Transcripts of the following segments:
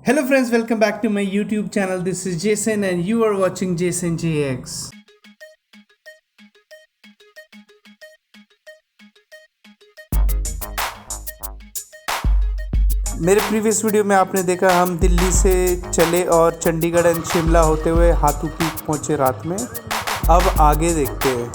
Hello friends, welcome back to my YouTube channel. This is Jason and you are watching Jason JX. मेरे previous video में आपने देखा हम दिल्ली से चले और चंडीगढ़ एंड शिमला होते हुए हाथू पीक पहुंचे रात में। अब आगे देखते हैं।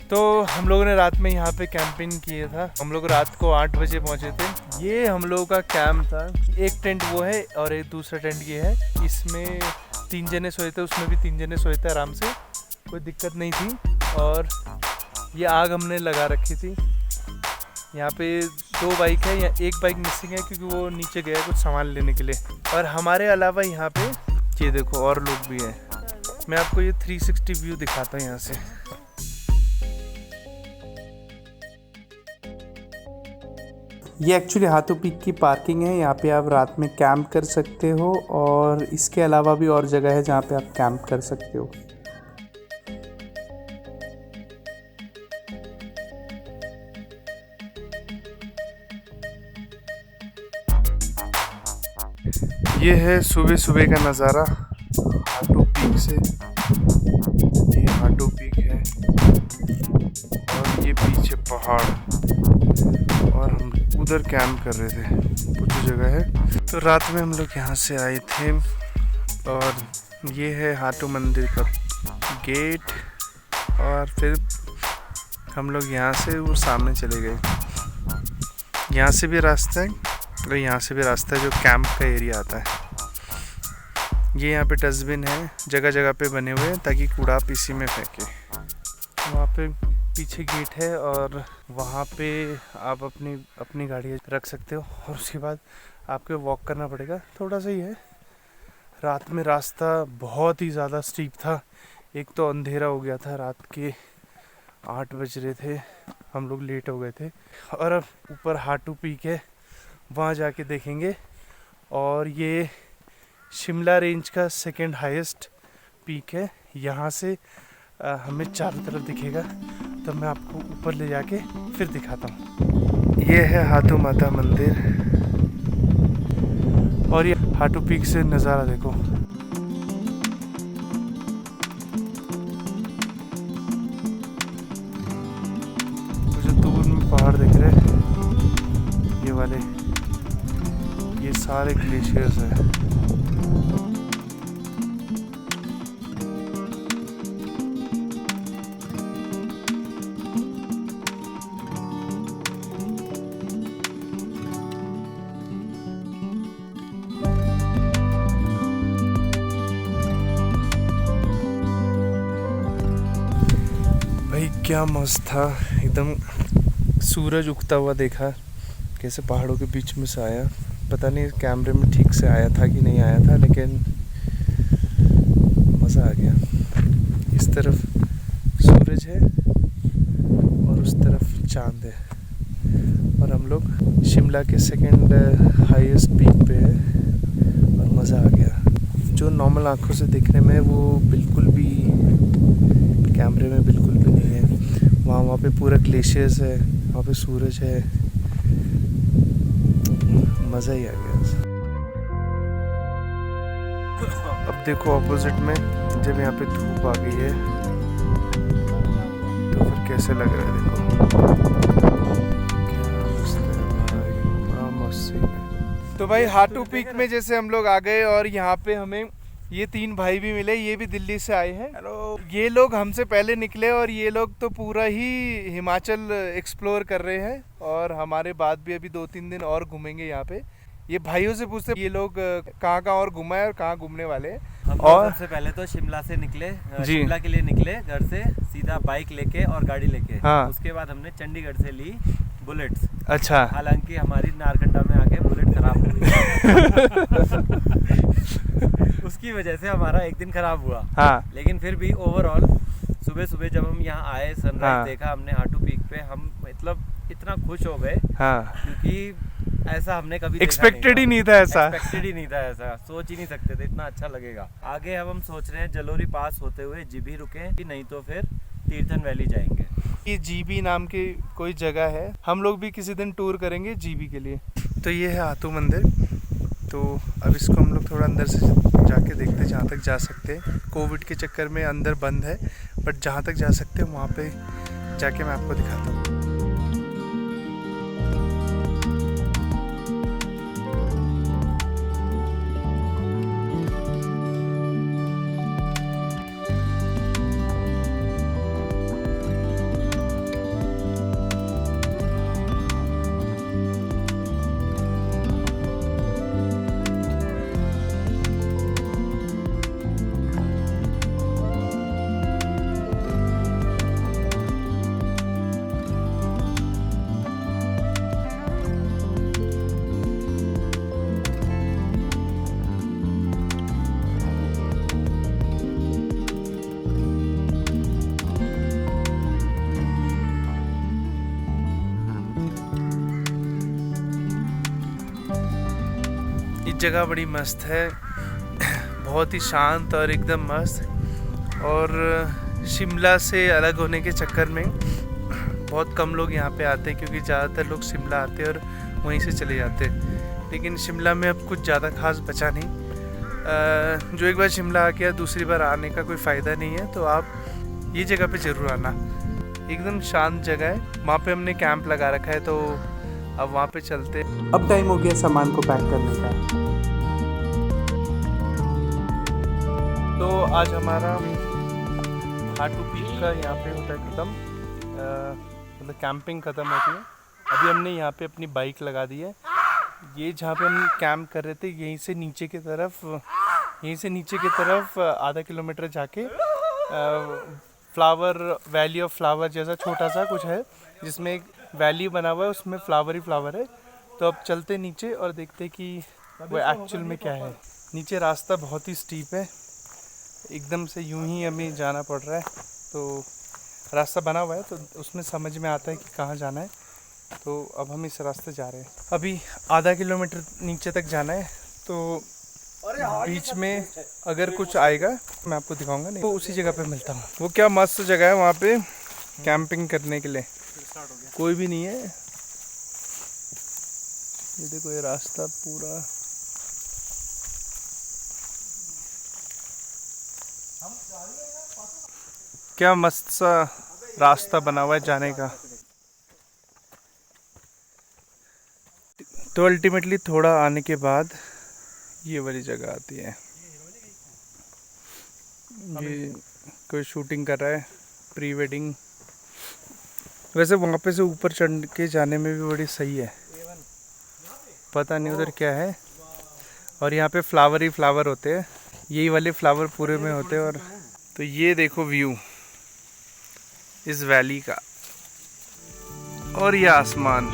तो हम लोगों ने रात में यहाँ पे कैंपिंग किया था। हम लोग रात को 8 बजे पहुँचे थे। ये हम लोगों का कैंप था। एक टेंट वो है और एक दूसरा टेंट ये है। इसमें 3 जने सोए थे, उसमें भी 3 जने सोए थे आराम से, कोई दिक्कत नहीं थी। और ये आग हमने लगा रखी थी। यहाँ पे 2 बाइक है, या एक बाइक मिसिंग है क्योंकि वो नीचे गया कुछ सामान लेने के लिए। और हमारे अलावा यहाँ पे ये देखो और लोग भी हैं। मैं आपको ये 360 व्यू दिखाता हूँ यहाँ से। ये एक्चुअली हाथू पीक की पार्किंग है। यहाँ पे आप रात में कैंप कर सकते हो और इसके अलावा भी और जगह है जहाँ पे आप कैंप कर सकते हो। ये है सुबह सुबह का नज़ारा हाथू पीक से। ये हाथू पीक है और ये पीछे पहाड़, और हम उधर कैंप कर रहे थे। कुछ जगह है तो रात में हम लोग यहाँ से आए थे। और ये है हाथू मंदिर का गेट, और फिर हम लोग यहाँ से वो सामने चले गए। यहाँ से भी रास्ता है और यहाँ से भी रास्ता है जो कैंप का एरिया आता है। ये यहाँ पे डस्टबिन है जगह जगह पे बने हुए हैं ताकि कूड़ा आप इसी में फेंके। वहाँ पे पीछे गेट है और वहाँ पे आप अपनी गाड़ी रख सकते हो। और उसके बाद आपको वॉक करना पड़ेगा, थोड़ा सा ही है। रात में रास्ता बहुत ही ज़्यादा स्टीप था। एक तो अंधेरा हो गया था, रात के 8 बज रहे थे, हम लोग लेट हो गए थे। और अब ऊपर हाथू पीक है, वहाँ जाके देखेंगे। और ये शिमला रेंज का सेकंड हाईएस्ट पीक है। यहाँ से हमें चारों तरफ दिखेगा, तब मैं आपको ऊपर ले जाके फिर दिखाता हूँ। ये है हाथू माता मंदिर और ये हाथू पीक से नज़ारा देखो। जो दूर में पहाड़ दिख रहे हैं ये वाले, ये सारे ग्लेशियर्स हैं। भाई क्या मस्त था एकदम। सूरज उगता हुआ देखा कैसे पहाड़ों के बीच में से आया। पता नहीं कैमरे में ठीक से आया था कि नहीं आया था, लेकिन मज़ा आ गया। इस तरफ सूरज है और उस तरफ चांद है। और हम लोग शिमला के सेकंड हाईएस्ट पीक पे है और मज़ा आ गया। जो नॉर्मल आँखों से देखने में वो बिल्कुल भी कैमरे में बिल्कुल भी नहीं है। वहाँ पे पूरा ग्लेशियर्स है, वहाँ पे सूरज है, मज़ा ही आ गया। अब देखो ऑपोजिट में जब यहाँ पे धूप आ गई है तो फिर कैसे लग रहा है। देखो क्या मस्त है भाई, बड़ा मस्त है। तो भाई हाथू पीक में जैसे हम लोग आ गए और यहाँ पे हमें ये 3 भाई भी मिले। ये भी दिल्ली से आए हैं। हेलो। ये लोग हमसे पहले निकले और ये लोग तो पूरा ही हिमाचल एक्सप्लोर कर रहे हैं और हमारे बाद भी अभी 2-3 दिन और घूमेंगे यहाँ पे। ये भाइयों से पूछते ये लोग कहाँ और घूमा है और कहाँ घूमने वाले हैं। हम और सबसे पहले तो शिमला से निकले, शिमला के लिए निकले घर से सीधा बाइक लेके और गाड़ी लेके। हाँ। उसके बाद हमने चंडीगढ़ से ली बुलेट्स। अच्छा। हालांकि हमारी नारकंडा में आके बुलेट खराब हो गई। उसकी वजह से हमारा एक दिन खराब हुआ। हाँ। लेकिन फिर भी ओवरऑल सुबह सुबह जब हम यहाँ आए, सनराइज हाँ। देखा हमने हाथू पीक पे, हम मतलब इतना खुश हो गए। हाँ। क्योंकि ऐसा हमने कभी एक्सपेक्टेड ही नहीं था ऐसा। एक्सपेक्टेड ही नहीं था ऐसा, सोच ही नहीं सकते थे इतना अच्छा लगेगा। आगे अब हम सोच रहे हैं जलोरी पास होते हुए जीभी रुके, कि नहीं तो फिर तीर्थन वैली जाएंगे। ये जीबी नाम की कोई जगह है, हम लोग भी किसी दिन टूर करेंगे जीबी के लिए। तो ये है हाथू मंदिर तो अब इसको हम लोग थोड़ा अंदर से जाके देखते हैं, जहाँ तक जा सकते हैं। कोविड के चक्कर में अंदर बंद है, बट जहाँ तक जा सकते हैं वहाँ पे जाके मैं आपको दिखाता हूँ। जगह बड़ी मस्त है, बहुत ही शांत और एकदम मस्त। और शिमला से अलग होने के चक्कर में बहुत कम लोग यहाँ पे आते हैं, क्योंकि ज़्यादातर लोग शिमला आते हैं और वहीं से चले जाते हैं। लेकिन शिमला में अब कुछ ज़्यादा खास बचा नहीं। जो एक बार शिमला आ गया, दूसरी बार आने का कोई फ़ायदा नहीं है। तो आप ये जगह पे ज़रूर आना, एकदम शांत जगह है। वहाँ पे हमने कैंप लगा रखा है, तो अब वहाँ पे चलते। अब टाइम हो गया सामान को पैक करने का। तो आज हमारा हाटू पीक का यहाँ पे होता है ख़त्म, मतलब कैंपिंग ख़त्म होती है। अभी हमने यहाँ पे अपनी बाइक लगा दी है। ये जहाँ पे हम कैंप कर रहे थे, यहीं से नीचे की तरफ आधा किलोमीटर जाके फ्लावर वैली ऑफ फ्लावर जैसा छोटा सा कुछ है, जिसमें एक वैली बना हुआ है, उसमें फ्लावर ही फ्लावर है। तो अब चलते नीचे और देखते कि वो एक्चुअल में क्या है। नीचे रास्ता बहुत ही स्टीप है, एकदम से यूं ही हमें जाना पड़ रहा है। तो रास्ता बना हुआ है, तो उसमें समझ में आता है कि कहाँ जाना है। तो अब हम इस रास्ते जा रहे हैं। अभी आधा किलोमीटर नीचे तक जाना है, तो बीच में अगर कुछ आएगा मैं आपको दिखाऊंगा, नहीं तो उसी जगह पे मिलता हूँ। वो क्या मस्त जगह है वहाँ पे कैंपिंग करने के लिए, कोई भी नहीं है। ये देखो, ये रास्ता पूरा क्या मस्त सा रास्ता बना हुआ है जाने का। तो अल्टीमेटली थोड़ा आने के बाद ये वाली जगह आती है। ये कोई शूटिंग कर रहा है, प्री वेडिंग। वैसे वहाँ पे से ऊपर चढ़ के जाने में भी बड़ी सही है, पता नहीं उधर क्या है। और यहाँ पे फ्लावर ही फ्लावर होते हैं, यही वाले फ्लावर पूरे में होते हैं। और तो ये देखो व्यू इस वैली का, और ये आसमान।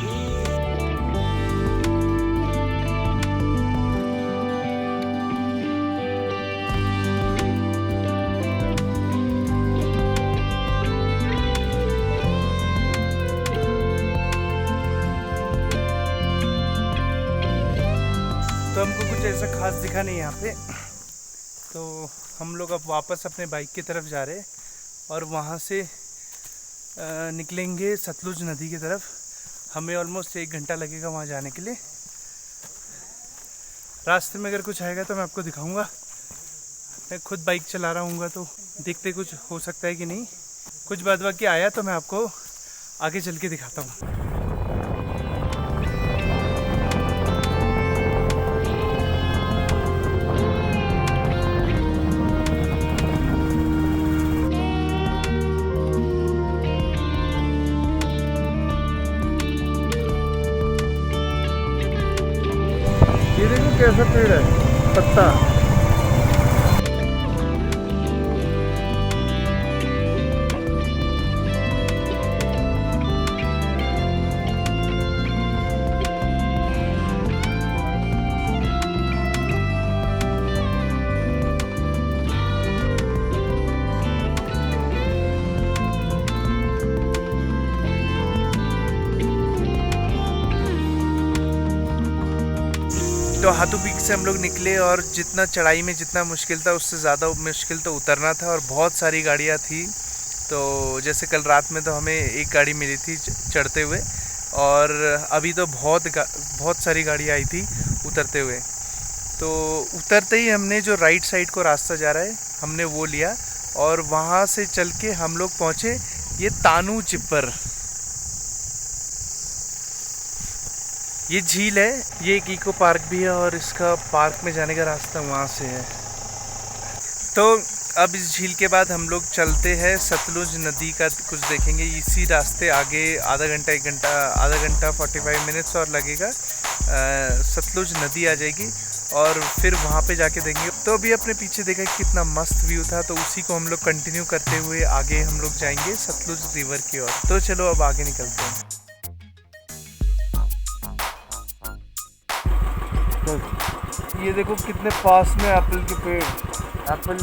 तो हमको कुछ ऐसा खास दिखा नहीं यहाँ पे, तो हम लोग अब वापस अपने बाइक की तरफ जा रहे हैं और वहाँ से निकलेंगे सतलुज नदी की तरफ। हमें ऑलमोस्ट 1 घंटा लगेगा वहाँ जाने के लिए। रास्ते में अगर कुछ आएगा तो मैं आपको दिखाऊंगा। मैं खुद बाइक चला रहा हूँगा, तो देखते कुछ हो सकता है कि नहीं। कुछ बाद बाकी आया तो मैं आपको आगे चल के दिखाता हूँ। ये देखो कैसा पेड़ है, पत्ता। तो हाथू पीक से हम लोग निकले और जितना चढ़ाई में जितना मुश्किल था उससे ज़्यादा मुश्किल तो उतरना था, और बहुत सारी गाड़ियाँ थी। तो जैसे कल रात में तो हमें एक गाड़ी मिली थी चढ़ते हुए, और अभी तो बहुत सारी गाड़ियाँ आई थी उतरते हुए। तो उतरते ही हमने जो राइट साइड को रास्ता जा रहा है हमने वो लिया और वहाँ से चल के हम लोग पहुँचे ये तानू चिप्पर। ये झील है, ये एक इको पार्क भी है और इसका पार्क में जाने का रास्ता वहाँ से है। तो अब इस झील के बाद हम लोग चलते हैं सतलुज नदी का कुछ देखेंगे। इसी रास्ते आगे आधा घंटा 45 मिनट्स और लगेगा, सतलुज नदी आ जाएगी और फिर वहाँ पे जाके देखेंगे। तो अभी अपने पीछे देखा कितना मस्त व्यू था, तो उसी को हम लोग कंटिन्यू करते हुए आगे हम लोग जाएंगे सतलुज रिवर की ओर। तो चलो अब आगे निकलते हैं। ये देखो कितने पास में एप्पल के पेड़, एप्पल।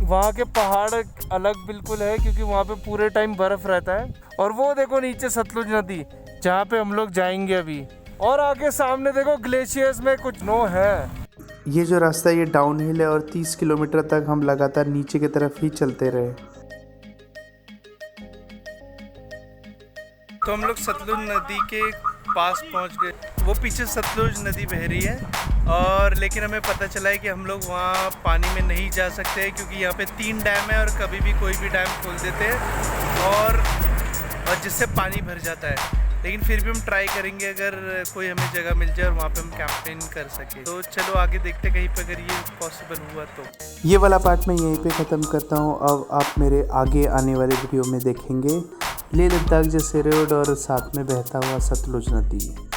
वहाँ के पहाड़ अलग बिल्कुल है क्योंकि वहाँ पे पूरे टाइम बर्फ रहता है। और वो देखो नीचे सतलुज नदी जहाँ पे हम लोग जाएंगे अभी। और आगे सामने देखो ग्लेशियर्स में कुछ स्नो है। ये जो रास्ता ये डाउन हिल है और 30 किलोमीटर तक हम लगातार नीचे की तरफ ही चलते रहे। तो हम लोग सतलुज नदी के पास पहुंच गए। वो पीछे सतलुज नदी बह रही है और लेकिन हमें पता चला है कि हम लोग वहाँ पानी में नहीं जा सकते क्योंकि यहाँ पे 3 डैम है और कभी भी कोई भी डैम खोल देते हैं और जिससे पानी भर जाता है। लेकिन फिर भी हम ट्राई करेंगे अगर कोई हमें जगह मिल जाए और वहाँ पे हम कैंपेन कर सके। तो चलो आगे देखते कहीं पे अगर ये पॉसिबल हुआ तो। ये वाला पार्ट मैं यहीं पे ख़त्म करता हूँ। अब आप मेरे आगे आने वाले वीडियो में देखेंगे लेह लद्दाख जैसे रोड और साथ में बहता हुआ सतलुज नदी।